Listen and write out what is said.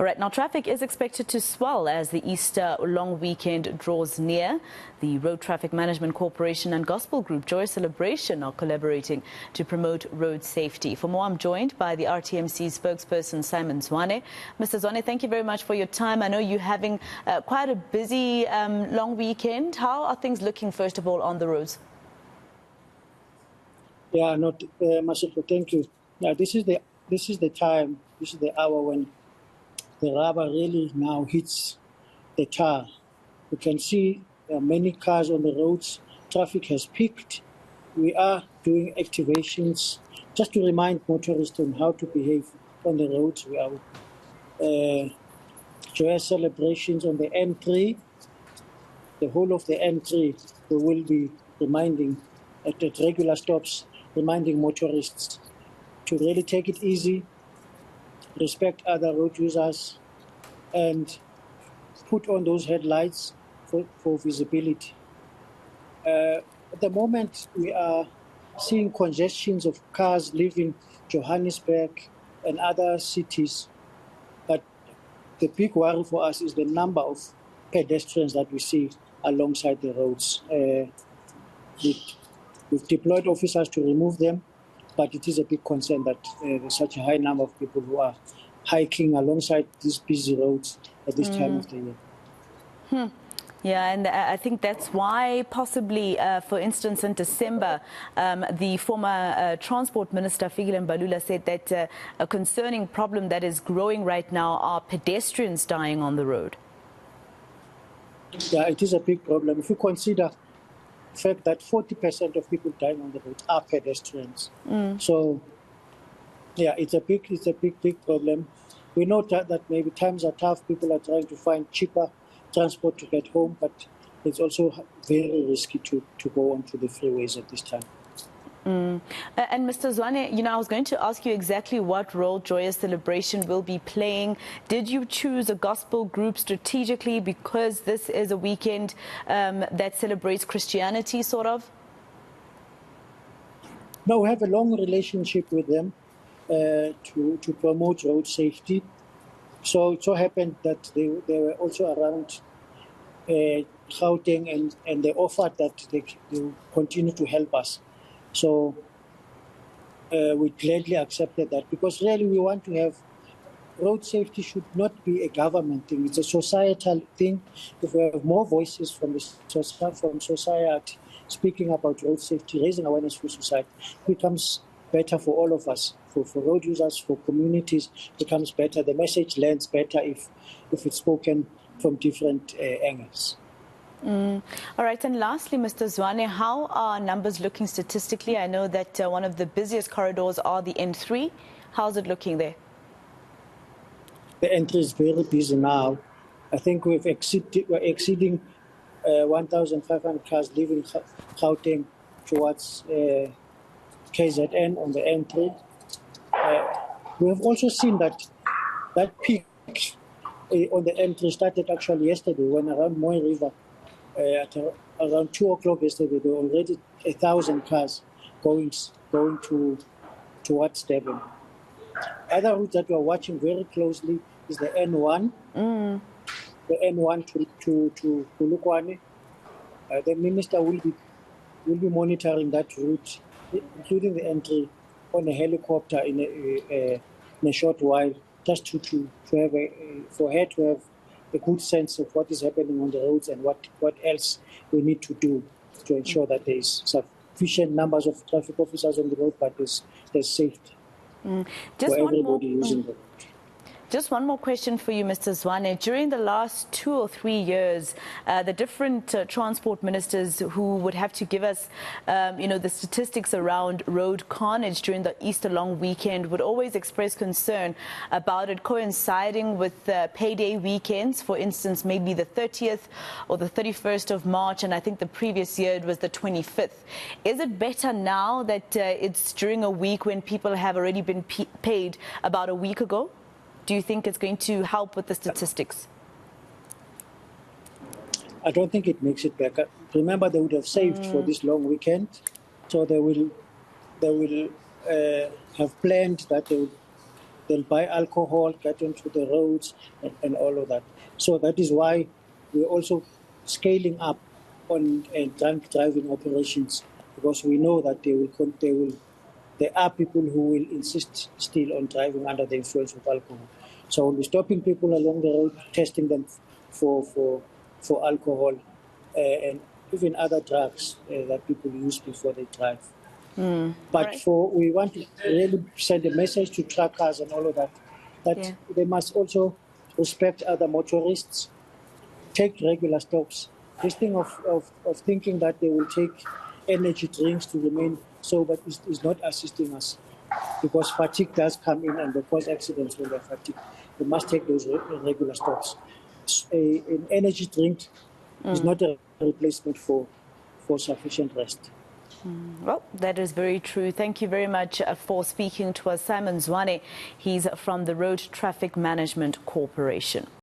All right, now traffic is expected to swell as the Easter long weekend draws near. The Road Traffic Management Corporation and gospel group Joyous Celebration are collaborating to promote road safety. For more, I'm joined by the RTMC spokesperson, Zwane. Mr. Zwane, thank you very much for your time. I know you're having quite a busy long weekend. How are things looking, first of all, on the roads? Yeah, Masiko, thank you. Yeah, this is the time, this is the hour when the rubber really now hits the tar. You can see there are many cars on the roads. Traffic has peaked. We are doing activations just to remind motorists on how to behave on the roads. We are Joyous Celebrations on the N3. The whole of the N3, we will be reminding at regular stops, reminding motorists to really take it easy, respect other road users, and put on those headlights for visibility. At the moment, we are seeing congestions of cars leaving Johannesburg and other cities. But the big worry for us is the number of pedestrians that we see alongside the roads. We've deployed officers to remove them, but it is a big concern that there's such a high number of people who are hiking alongside these busy roads at this time of the year. Yeah, and I think that's why possibly, for instance, in December, the former Transport Minister, Fikile Mbalula, said that a concerning problem that is growing right now are pedestrians dying on the road. Yeah, it is a big problem. If you consider the fact that 40% of people dying on the road are pedestrians. So, yeah, it's a big problem. We know that maybe times are tough. People are trying to find cheaper transport to get home, but it's also very risky to go onto the freeways at this time. And Mr. Zwane, I was going to ask you exactly what role Joyous Celebration will be playing. Did you choose a gospel group strategically because this is a weekend that celebrates Christianity, sort of? No, we have a long relationship with them to promote road safety. So it so happened that they were also around Gauteng and they offered that they will continue to help us. So we gladly accepted that because really we want to have road safety should not be a government thing. It's a societal thing. If we have more voices from society speaking about road safety, raising awareness for society, it becomes better for all of us, for road users, for communities, becomes better. The message lands better if it's spoken from different angles. All right, and lastly, Mr. Zwane, how are numbers looking statistically? I know that one of the busiest corridors are the N3. How's it looking there? The N3 is very busy now. I think we're exceeding 1,500 cars leaving Gauteng towards KZN on the N3. We have also seen that peak on the N3 started actually yesterday when around Moy River, at around 2 o'clock yesterday, there were already 1,000 cars going towards Durban. Other routes that we are watching very closely is the N1, the N1 to Polokwane. The minister will be monitoring that route, including the N3, on a helicopter in a short while, just to have for her to have a good sense of what is happening on the roads and what else we need to do to ensure that there is sufficient numbers of traffic officers on the road, but there's safety for everybody using the road. Just one more question for you, Mr. Zwane. During the last 2 or 3 years, the different transport ministers who would have to give us, the statistics around road carnage during the Easter long weekend would always express concern about it coinciding with payday weekends. For instance, maybe the 30th or the 31st of March, and I think the previous year it was the 25th. Is it better now that it's during a week when people have already been paid about a week ago? Do you think it's going to help with the statistics? I don't think it makes it better. Remember, they would have saved for this long weekend, so they will have planned that they'll buy alcohol, get onto the roads, and all of that. So that is why we're also scaling up on drunk driving operations, because we know that there are people who will insist still on driving under the influence of alcohol. So we'll be stopping people along the road, testing them for alcohol and even other drugs that people use before they drive. But Right. we want to really send a message to truckers and all of that, that they must also respect other motorists, take regular stops. This thing of thinking that they will take energy drinks to remain sober is not assisting us, because fatigue does come in and they cause accidents when they're fatigued. They must take those regular stops. An energy drink is not a replacement for sufficient rest. Well, that is very true. Thank you very much for speaking to us, Simon Zwane. He's from the Road Traffic Management Corporation.